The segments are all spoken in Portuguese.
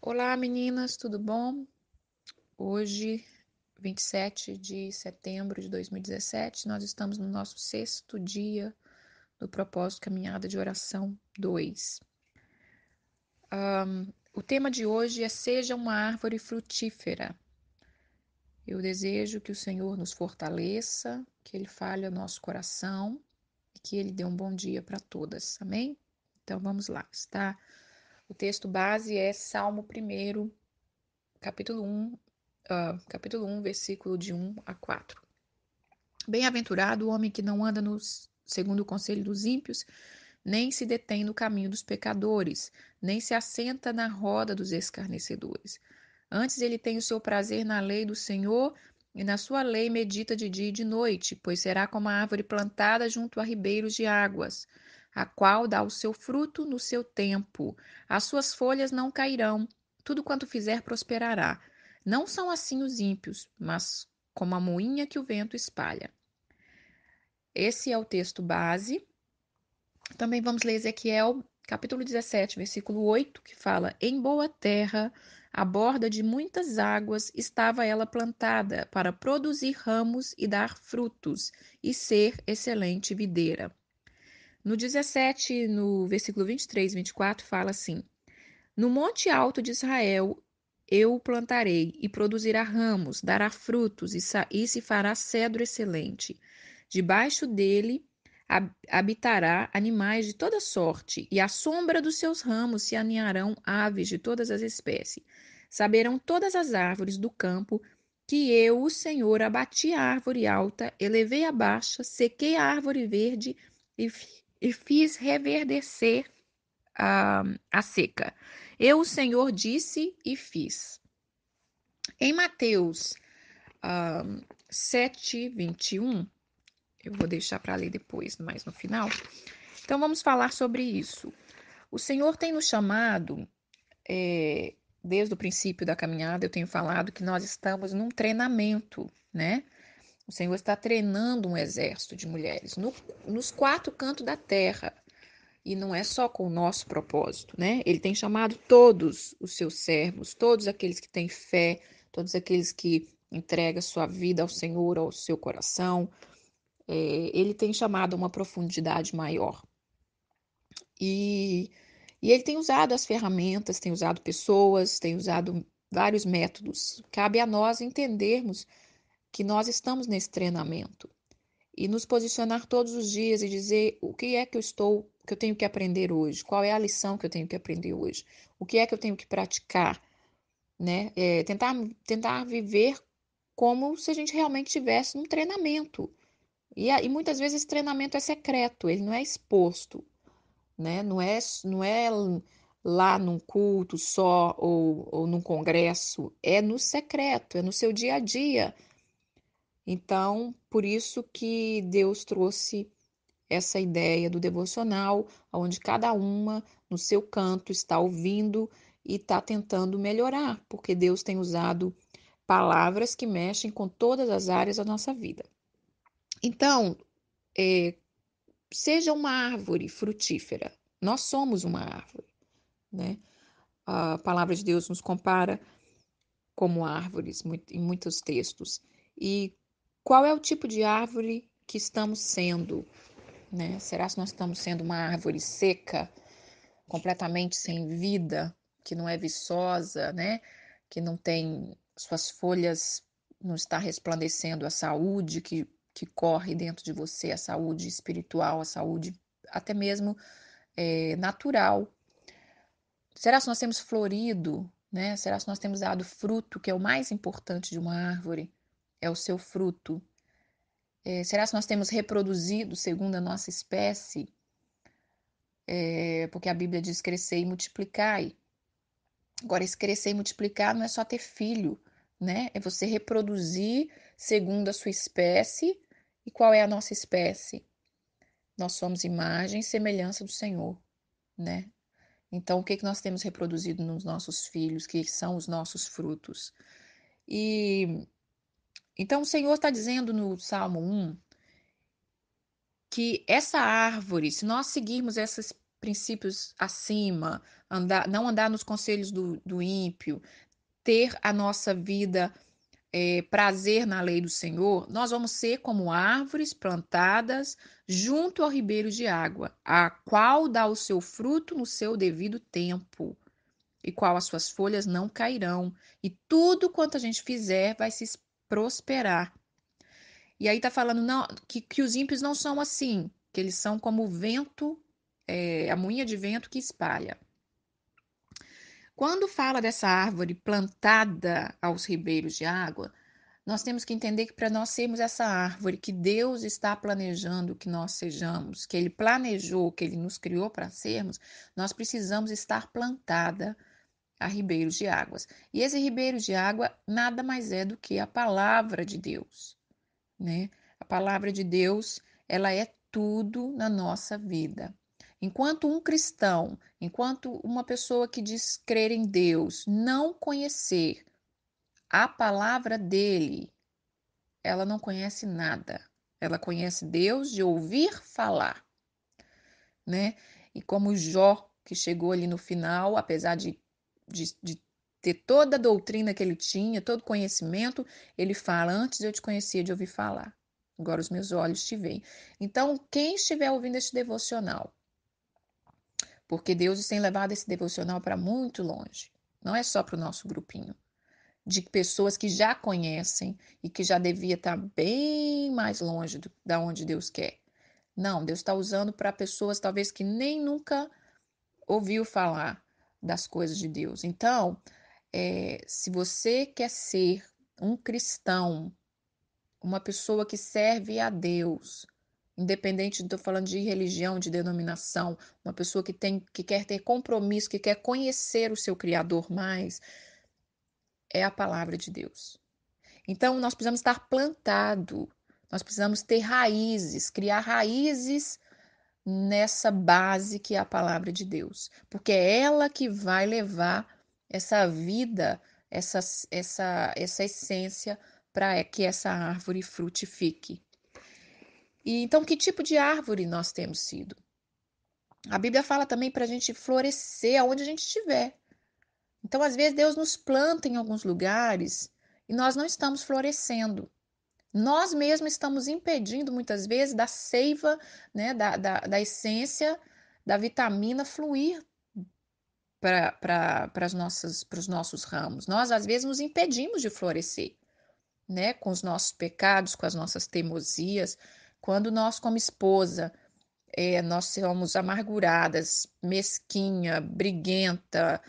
Olá, meninas, tudo bom? Hoje, 27 de setembro de 2017, nós estamos no nosso sexto dia do Propósito Caminhada de Oração 2. O tema de hoje é Seja uma árvore frutífera. Eu desejo que o Senhor nos fortaleça, que Ele fale ao nosso coração e que Ele dê um bom dia para todas. Amém? Então vamos lá. O texto base é Salmo 1, capítulo 1, versículo de 1 a 4. Bem-aventurado o homem que não anda segundo o conselho dos ímpios, nem se detém no caminho dos pecadores, nem se assenta na roda dos escarnecedores. Antes ele tem o seu prazer na lei do Senhor, e na sua lei medita de dia e de noite, pois será como a árvore plantada junto a ribeiros de águas, a qual dá o seu fruto no seu tempo. As suas folhas não cairão, tudo quanto fizer prosperará. Não são assim os ímpios, mas como a moinha que o vento espalha. Esse é o texto base. Também vamos ler Ezequiel, capítulo 17, versículo 8, que fala: Em boa terra, à borda de muitas águas, estava ela plantada, para produzir ramos e dar frutos, e ser excelente videira. No 17, no versículo 23 e 24, fala assim: No monte alto de Israel eu o plantarei, e produzirá ramos, dará frutos, e se fará cedro excelente. Debaixo dele habitará animais de toda sorte, e à sombra dos seus ramos se aninharão aves de todas as espécies. Saberão todas as árvores do campo que eu, o Senhor, abati a árvore alta, elevei a baixa, sequei a árvore verde e fiz reverdecer a seca. Eu, o Senhor, disse e fiz. Em Mateus 7, 21, eu vou deixar para ler depois, mais no final. Então, vamos falar sobre isso. O Senhor tem nos chamado, desde o princípio da caminhada, eu tenho falado que nós estamos num treinamento, né? O Senhor está treinando um exército de mulheres nos quatro cantos da terra. E não é só com o nosso propósito, né? Ele tem chamado todos os seus servos, todos aqueles que têm fé, todos aqueles que entregam sua vida ao Senhor, ao seu coração. Ele tem chamado a uma profundidade maior. E, e ele tem usado as ferramentas, tem usado pessoas, tem usado vários métodos. Cabe a nós entendermos que nós estamos nesse treinamento e nos posicionar todos os dias e dizer o que é que eu tenho que aprender hoje, qual é a lição que eu tenho que aprender hoje, o que é que eu tenho que praticar, né? Tentar viver como se a gente realmente tivesse um treinamento. E muitas vezes esse treinamento é secreto, ele não é exposto, né? Não é lá num culto só ou num congresso, é no secreto, é no seu dia a dia. Então, por isso que Deus trouxe essa ideia do devocional, onde cada uma no seu canto está ouvindo e está tentando melhorar, porque Deus tem usado palavras que mexem com todas as áreas da nossa vida. Então, é, seja uma árvore frutífera. Nós somos uma árvore, né? A palavra de Deus nos compara como árvores em muitos textos. E qual é o tipo de árvore que estamos sendo, né? Será que nós estamos sendo uma árvore seca, completamente sem vida, que não é viçosa, né? Que não tem suas folhas, não está resplandecendo a saúde que corre dentro de você, a saúde espiritual, a saúde até mesmo natural. Será que nós temos florido, né? Será que nós temos dado fruto, que é o mais importante de uma árvore? É o seu fruto. Será que nós temos reproduzido segundo a nossa espécie? Porque a Bíblia diz crescer e multiplicar. Agora, esse crescer e multiplicar não é só ter filho, né? É você reproduzir segundo a sua espécie. E qual é a nossa espécie? Nós somos imagem e semelhança do Senhor, né? Então, o que que nós temos reproduzido nos nossos filhos, que são os nossos frutos? E então o Senhor está dizendo no Salmo 1 que essa árvore, se nós seguirmos princípios acima, não andar nos conselhos do ímpio, ter a nossa vida prazer na lei do Senhor, nós vamos ser como árvores plantadas junto ao ribeiro de água, a qual dá o seu fruto no seu devido tempo, e qual as suas folhas não cairão, e tudo quanto a gente fizer vai se prosperar. E aí tá falando não, que os ímpios não são assim, que eles são como o vento, a moinha de vento que espalha. Quando fala dessa árvore plantada aos ribeiros de água, nós temos que entender que para nós sermos essa árvore que Deus está planejando que nós sejamos, que Ele planejou, que Ele nos criou para sermos, nós precisamos estar plantada a ribeiros de águas. E esse ribeiro de água nada mais é do que a palavra de Deus, né? A palavra de Deus, ela é tudo na nossa vida. Enquanto um cristão, enquanto uma pessoa que diz crer em Deus, não conhecer a palavra dele, ela não conhece nada. Ela conhece Deus de ouvir falar, né? E como Jó, que chegou ali no final, apesar de ter toda a doutrina que ele tinha, todo conhecimento, ele fala: Antes eu te conhecia de ouvir falar, agora os meus olhos te veem. Então, quem estiver ouvindo este devocional, porque Deus tem levado esse devocional para muito longe, não é só para o nosso grupinho de pessoas que já conhecem e que já devia estar bem mais longe da onde Deus quer. Não, Deus está usando para pessoas talvez que nem nunca ouviu falar das coisas de Deus. Então, se você quer ser um cristão, uma pessoa que serve a Deus, independente, estou falando de religião, de denominação, uma pessoa que quer ter compromisso, que quer conhecer o seu Criador mais, é a palavra de Deus. Então, nós precisamos estar plantado, nós precisamos ter raízes, criar raízes nessa base que é a palavra de Deus, porque é ela que vai levar essa vida, essa essência para que essa árvore frutifique. E então, que tipo de árvore nós temos sido? A Bíblia fala também para a gente florescer aonde a gente estiver. Então, às vezes, Deus nos planta em alguns lugares e nós não estamos florescendo. Nós mesmos estamos impedindo, muitas vezes, da seiva, né, da essência, da vitamina fluir para os nossos ramos. Nós, às vezes, nos impedimos de florescer, né, com os nossos pecados, com as nossas teimosias. Quando nós, como esposa, nós somos amarguradas, mesquinha, briguenta,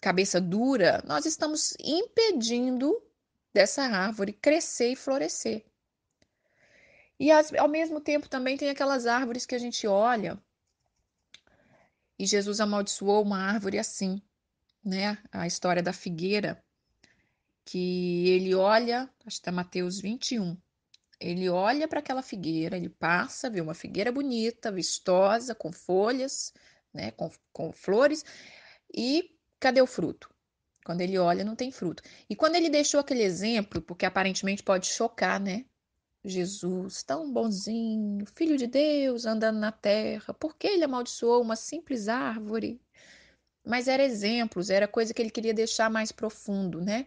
cabeça dura, nós estamos impedindo dessa árvore crescer e florescer. E ao mesmo tempo também tem aquelas árvores que a gente olha, e Jesus amaldiçoou uma árvore assim, né? A história da figueira, que ele olha, acho que está Mateus 21. Ele olha para aquela figueira, ele passa, vê uma figueira bonita, vistosa, com folhas, né, com flores, e cadê o fruto? Quando ele olha, não tem fruto. E quando ele deixou aquele exemplo, porque aparentemente pode chocar, né? Jesus, tão bonzinho, filho de Deus, andando na terra, por que ele amaldiçoou uma simples árvore? Mas era exemplos, era coisa que ele queria deixar mais profundo, né?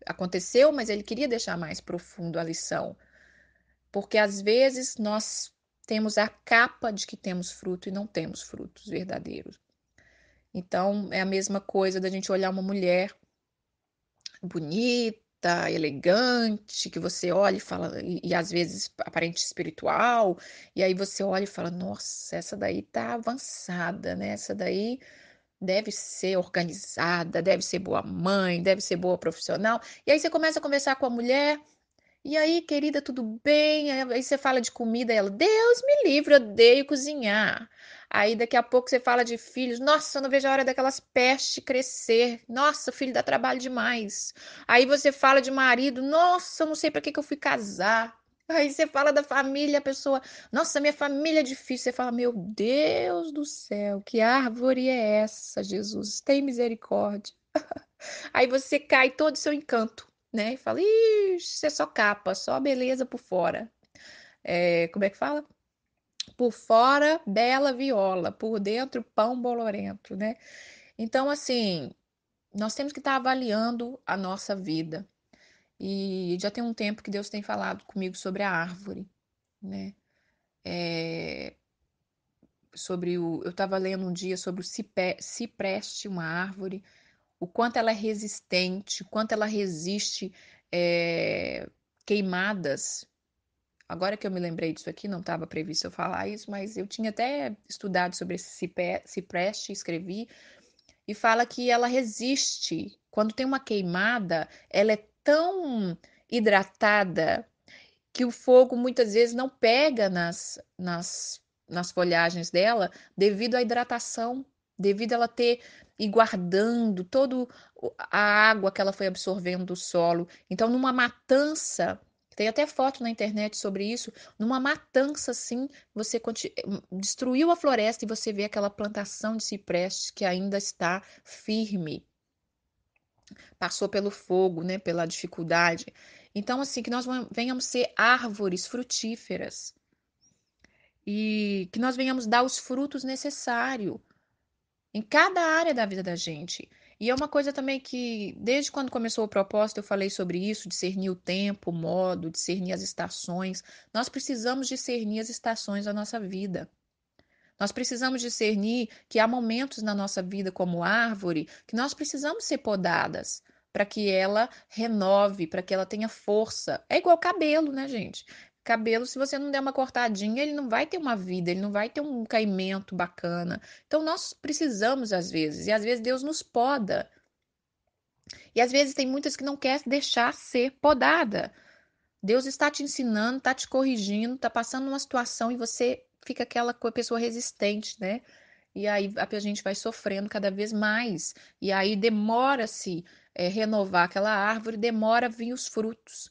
Aconteceu, mas ele queria deixar mais profundo a lição. Porque às vezes nós temos a capa de que temos fruto e não temos frutos verdadeiros. Então, é a mesma coisa da gente olhar uma mulher bonita, elegante, que você olha e fala, e às vezes aparente espiritual, e aí você olha e fala, nossa, essa daí tá avançada, né? Essa daí deve ser organizada, deve ser boa mãe, deve ser boa profissional. E aí você começa a conversar com a mulher. E aí, querida, tudo bem? Aí você fala de comida, e ela, Deus me livre, eu odeio cozinhar. Aí daqui a pouco você fala de filhos, nossa, eu não vejo a hora daquelas pestes crescer. Nossa, o filho dá trabalho demais. Aí você fala de marido, nossa, eu não sei para que eu fui casar. Aí você fala da família, a pessoa, nossa, minha família é difícil. Você fala, meu Deus do céu, que árvore é essa, Jesus? Tem misericórdia. Aí você cai todo o seu encanto, né? E fala, ixi, isso é só capa, só beleza por fora. Como é que fala? Por fora, bela viola, por dentro, pão bolorento, né? Então, assim, nós temos que estar avaliando a nossa vida. E já tem um tempo que Deus tem falado comigo sobre a árvore, né? É, eu estava lendo um dia sobre o cipreste, uma árvore, o quanto ela é resistente, o quanto ela resiste queimadas. Agora que eu me lembrei disso aqui, não estava previsto eu falar isso, mas eu tinha até estudado sobre esse cipreste, escrevi, e fala que ela resiste. Quando tem uma queimada, ela é tão hidratada que o fogo muitas vezes não pega nas folhagens dela devido à hidratação, devido a ela ter e guardando toda a água que ela foi absorvendo do solo. Então, numa matança, tem até foto na internet sobre isso, numa matança assim, você destruiu a floresta e você vê aquela plantação de ciprestes que ainda está firme, passou pelo fogo, né, pela dificuldade. Então, assim, que nós venhamos ser árvores frutíferas e que nós venhamos dar os frutos necessários em cada área da vida da gente. E é uma coisa também que, desde quando começou o propósito, eu falei sobre isso, discernir o tempo, o modo, discernir as estações. Nós precisamos discernir as estações da nossa vida. Nós precisamos discernir que há momentos na nossa vida, como árvore, que nós precisamos ser podadas para que ela renove, para que ela tenha força. É igual cabelo, né, gente? Cabelo, se você não der uma cortadinha, ele não vai ter uma vida, ele não vai ter um caimento bacana. Então, nós precisamos, às vezes, e às vezes Deus nos poda. E às vezes tem muitas que não quer deixar ser podada. Deus está te ensinando, está te corrigindo, está passando uma situação e você fica aquela pessoa resistente, né? E aí a gente vai sofrendo cada vez mais. E aí demora-se renovar aquela árvore, demora vir os frutos.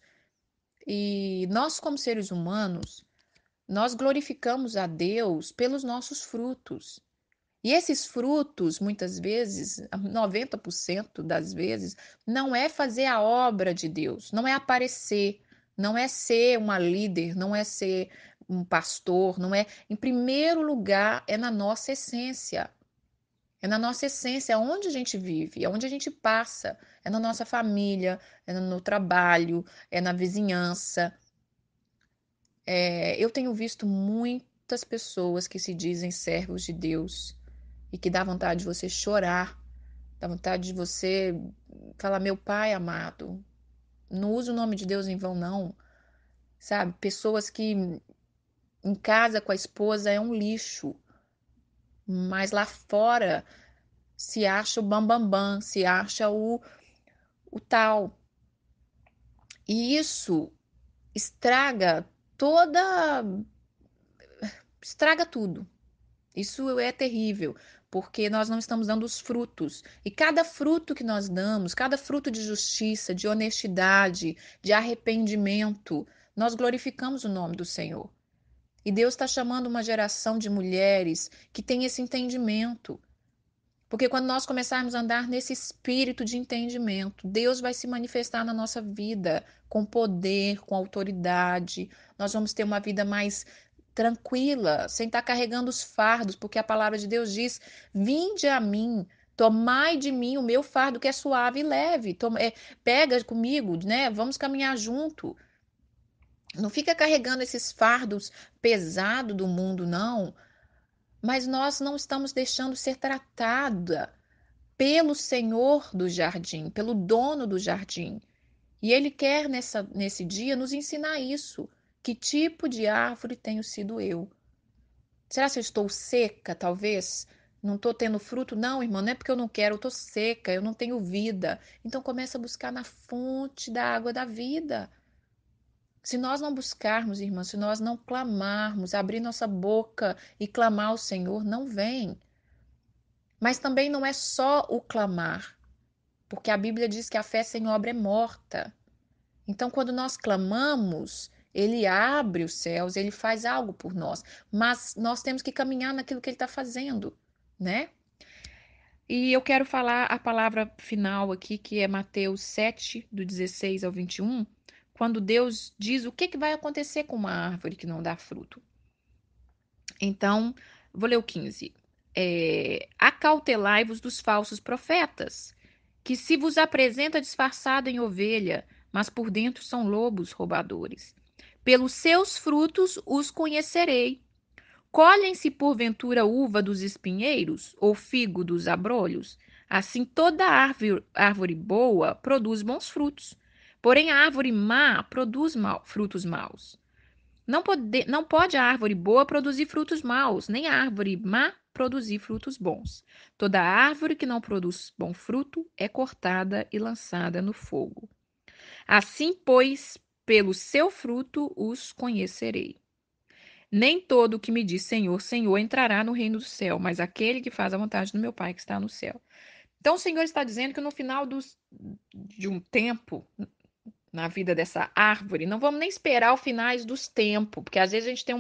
E nós, como seres humanos, nós glorificamos a Deus pelos nossos frutos. E esses frutos, muitas vezes, 90% das vezes, não é fazer a obra de Deus, não é aparecer, não é ser uma líder, não é ser um pastor, não é. Em primeiro lugar, é na nossa essência. É na nossa essência, é onde a gente vive, é onde a gente passa, é na nossa família, é no trabalho, é na vizinhança. Eu tenho visto muitas pessoas que se dizem servos de Deus e que dá vontade de você chorar, dá vontade de você falar, meu pai amado, não use o nome de Deus em vão, não. Sabe? Pessoas que em casa com a esposa é um lixo, mas lá fora se acha o bambambam, bam, bam, se acha o tal. E isso estraga toda. Estraga tudo. Isso é terrível, porque nós não estamos dando os frutos. E cada fruto que nós damos, cada fruto de justiça, de honestidade, de arrependimento, nós glorificamos o nome do Senhor. E Deus está chamando uma geração de mulheres que tem esse entendimento. Porque quando nós começarmos a andar nesse espírito de entendimento, Deus vai se manifestar na nossa vida com poder, com autoridade. Nós vamos ter uma vida mais tranquila, sem estar carregando os fardos, porque a palavra de Deus diz: Vinde a mim, tomai de mim o meu fardo que é suave e leve. Pega comigo, né? Vamos caminhar junto. Não fica carregando esses fardos pesados do mundo, não. Mas nós não estamos deixando ser tratada pelo Senhor do jardim, pelo dono do jardim. E Ele quer nesse dia nos ensinar isso. Que tipo de árvore tenho sido eu? Será que eu estou seca, talvez? Não estou tendo fruto? Não, irmão, não é porque eu não quero, eu estou seca, eu não tenho vida. Então começa a buscar na fonte da água da vida. Se nós não buscarmos, irmão, se nós não clamarmos, abrir nossa boca e clamar ao Senhor, não vem. Mas também não é só o clamar. Porque a Bíblia diz que a fé sem obra é morta. Então, quando nós clamamos, ele abre os céus, ele faz algo por nós. Mas nós temos que caminhar naquilo que ele está fazendo, né? E eu quero falar a palavra final aqui, que é Mateus 7, do 16 ao 21, quando Deus diz o que vai acontecer com uma árvore que não dá fruto. Então, vou ler o 15. Acautelai-vos dos falsos profetas, que se vos apresenta disfarçado em ovelha, mas por dentro são lobos roubadores. Pelos seus frutos os conhecerei. Colhem-se porventura uva dos espinheiros, ou figo dos abrolhos? Assim toda árvore boa produz bons frutos, porém a árvore má produz frutos maus. Não pode a árvore boa produzir frutos maus, nem a árvore má produzir frutos bons. Toda árvore que não produz bom fruto é cortada e lançada no fogo. Assim, pois, pelo seu fruto os conhecerei. Nem todo o que me diz Senhor, Senhor entrará no reino do céu, mas aquele que faz a vontade do meu Pai que está no céu. Então, o Senhor está dizendo que no final de um tempo, na vida dessa árvore, não vamos nem esperar os finais dos tempos, porque às vezes a gente tem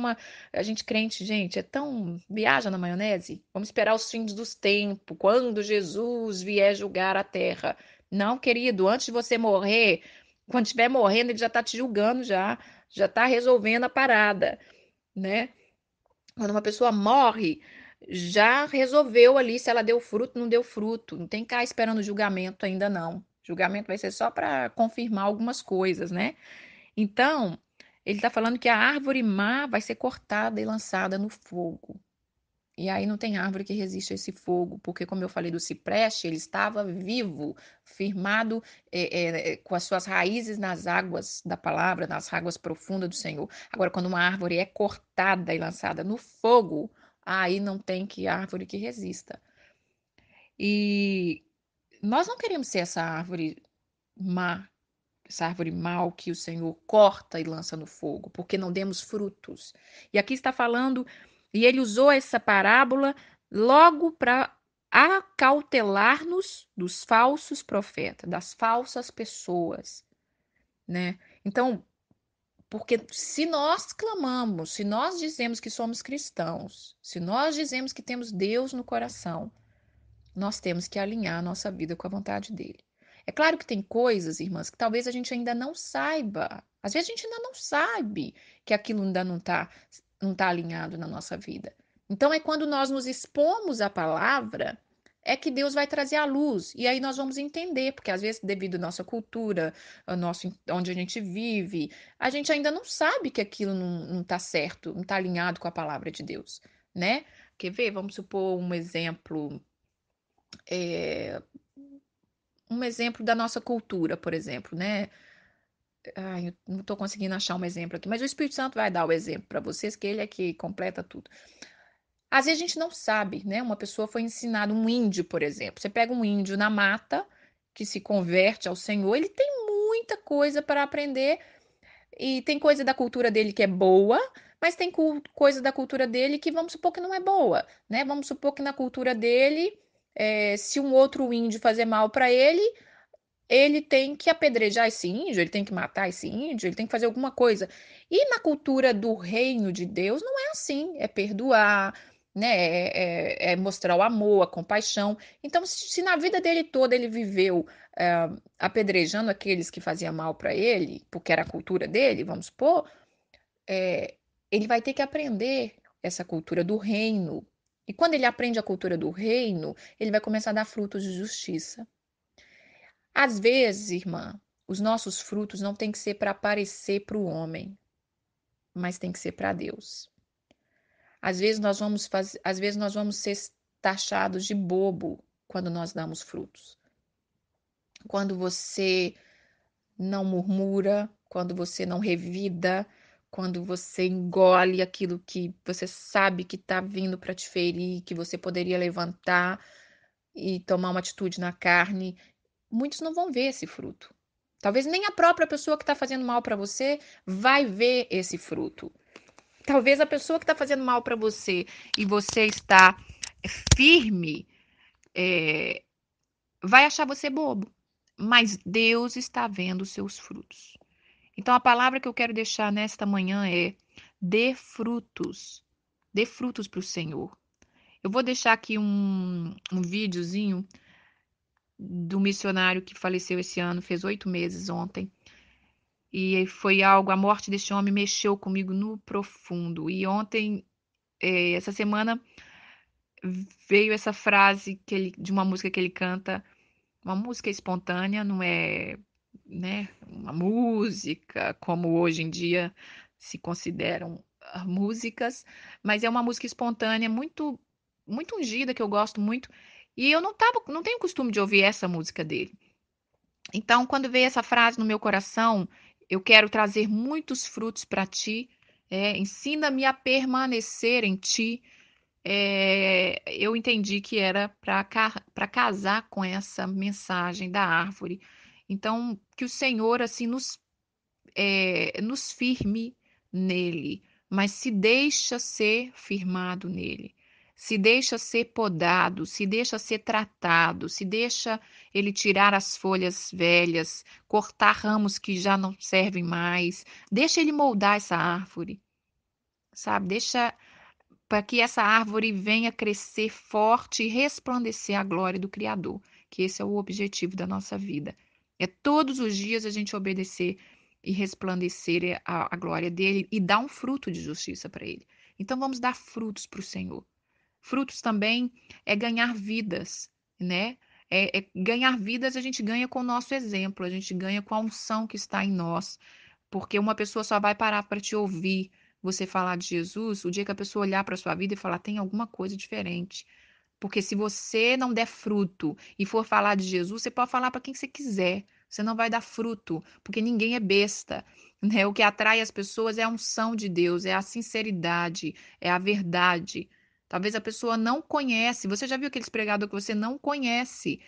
a gente crente, gente, é tão viaja na maionese. Vamos esperar os fins dos tempos, quando Jesus vier julgar a terra. Não, querido, antes de você morrer, quando estiver morrendo, ele já está te julgando já está resolvendo a parada, né? Quando uma pessoa morre, já resolveu ali se ela deu fruto, não deu fruto. Não tem que ficar esperando julgamento ainda não. Julgamento vai ser só para confirmar algumas coisas, né? Então, ele está falando que a árvore má vai ser cortada e lançada no fogo. E aí não tem árvore que resista a esse fogo, porque, como eu falei do cipreste, ele estava vivo, firmado com as suas raízes nas águas da palavra, nas águas profundas do Senhor. Agora, quando uma árvore é cortada e lançada no fogo, aí não tem que árvore que resista. E nós não queremos ser essa árvore má, essa árvore mal que o Senhor corta e lança no fogo, porque não demos frutos. E aqui está falando, e ele usou essa parábola logo para acautelar-nos dos falsos profetas, das falsas pessoas, né? Então, porque se nós clamamos, se nós dizemos que somos cristãos, se nós dizemos que temos Deus no coração, nós temos que alinhar a nossa vida com a vontade dele. É claro que tem coisas, irmãs, que talvez a gente ainda não saiba. Às vezes a gente ainda não sabe que aquilo ainda não tá alinhado na nossa vida. Então é quando nós nos expomos à palavra é que Deus vai trazer a luz. E aí nós vamos entender, porque às vezes, devido à nossa cultura, onde a gente vive, a gente ainda não sabe que aquilo não está certo, não está alinhado com a palavra de Deus, né? Quer ver? Vamos supor é, um exemplo da nossa cultura, por exemplo, né? Ai, eu não estou conseguindo achar um exemplo aqui, mas o Espírito Santo vai dar o exemplo para vocês, que ele é que completa tudo. Às vezes a gente não sabe, né? Uma pessoa foi ensinada, um índio, por exemplo. Você pega um índio na mata, que se converte ao Senhor, ele tem muita coisa para aprender, e tem coisa da cultura dele que é boa, mas tem coisa da cultura dele que vamos supor que não é boa, né? Vamos supor que na cultura dele, se um outro índio fazer mal para ele tem que apedrejar esse índio, ele tem que matar esse índio, ele tem que fazer alguma coisa. E na cultura do reino de Deus não é assim, é perdoar, né? É mostrar o amor, a compaixão. Então, se na vida dele toda ele viveu apedrejando aqueles que faziam mal para ele, porque era a cultura dele, vamos supor, é, ele vai ter que aprender essa cultura do reino. E quando ele aprende a cultura do reino, ele vai começar a dar frutos de justiça. Às vezes, irmã, os nossos frutos não tem que ser para aparecer para o homem, mas tem que ser para Deus. Às vezes nós vamos ser taxados de bobo quando nós damos frutos. Quando você não murmura, quando você não revida, quando você engole aquilo que você sabe que está vindo para te ferir, que você poderia levantar e tomar uma atitude na carne, muitos não vão ver esse fruto. Talvez nem a própria pessoa que está fazendo mal para você vai ver esse fruto. Talvez a pessoa que está fazendo mal para você e você está firme, vai achar você bobo. Mas Deus está vendo os seus frutos. Então a palavra que eu quero deixar nesta manhã é: dê frutos. Dê frutos para o Senhor. Eu vou deixar aqui um videozinho do missionário que faleceu esse ano, fez 8 meses ontem. E foi algo, a morte deste homem mexeu comigo no profundo. E ontem Essa semana veio essa frase de uma música que ele canta, uma música espontânea, não é, né, uma música como hoje em dia se consideram músicas, mas é uma música espontânea muito ungida que eu gosto muito. E eu não tenho costume de ouvir essa música dele. Então, quando veio essa frase no meu coração, eu quero trazer muitos frutos para ti. Ensina-me a permanecer em ti. Eu entendi que era para casar com essa mensagem da árvore. Então, que o Senhor assim nos firme nele, mas se deixa ser firmado nele, se deixa ser podado, se deixa ser tratado, se deixa ele tirar as folhas velhas, cortar ramos que já não servem mais, deixa ele moldar essa árvore, sabe? Deixa para que essa árvore venha crescer forte e resplandecer a glória do Criador, que esse é o objetivo da nossa vida. É todos os dias a gente obedecer e resplandecer a glória dele e dar um fruto de justiça para ele. Então vamos dar frutos para o Senhor. Frutos também é ganhar vidas, né? Ganhar vidas a gente ganha com o nosso exemplo, a gente ganha com a unção que está em nós, porque uma pessoa só vai parar para te ouvir você falar de Jesus o dia que a pessoa olhar para sua vida e falar, tem alguma coisa diferente. Porque se você não der fruto e for falar de Jesus, você pode falar para quem você quiser. Você não vai dar fruto, porque ninguém é besta, né? O que atrai as pessoas é a unção de Deus, é a sinceridade, é a verdade. Talvez a pessoa não conhece. Você já viu aqueles pregadores que você não conhece?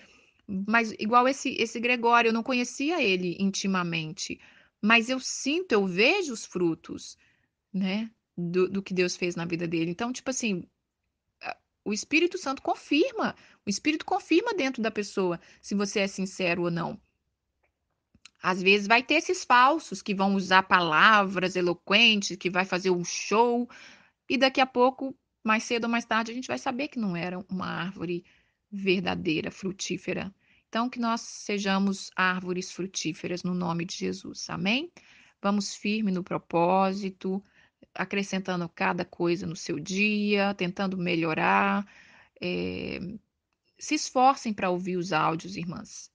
Mas igual esse Gregório, eu não conhecia ele intimamente, mas eu sinto, eu vejo os frutos, né, do que Deus fez na vida dele. Então, tipo assim, o Espírito Santo confirma, o Espírito confirma dentro da pessoa se você é sincero ou não. Às vezes vai ter esses falsos que vão usar palavras eloquentes, que vai fazer um show, e daqui a pouco, mais cedo ou mais tarde, a gente vai saber que não era uma árvore verdadeira, frutífera. Então, que nós sejamos árvores frutíferas no nome de Jesus. Amém? Vamos firme no propósito, acrescentando cada coisa no seu dia, tentando melhorar. É, Se esforcem para ouvir os áudios, irmãs.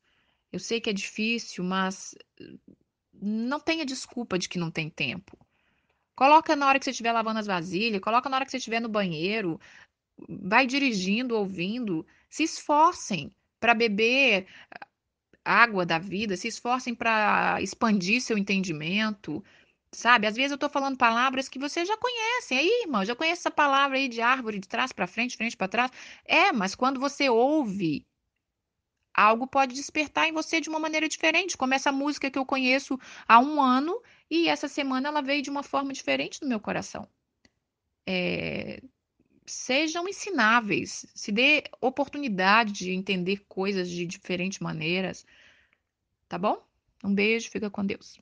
Eu sei que é difícil, mas não tenha desculpa de que não tem tempo. Coloca na hora que você estiver lavando as vasilhas, coloca na hora que você estiver no banheiro, vai dirigindo, ouvindo. Se esforcem para beber água da vida, se esforcem para expandir seu entendimento, sabe? Às vezes eu estou falando palavras que você já conhecem. Aí, irmão, já conhece essa palavra aí de árvore, de trás para frente, frente para trás. Mas quando você ouve, algo pode despertar em você de uma maneira diferente, como essa música que eu conheço há um ano e essa semana ela veio de uma forma diferente no meu coração. É, Sejam ensináveis, se dê oportunidade de entender coisas de diferentes maneiras, tá bom? Um beijo, fica com Deus.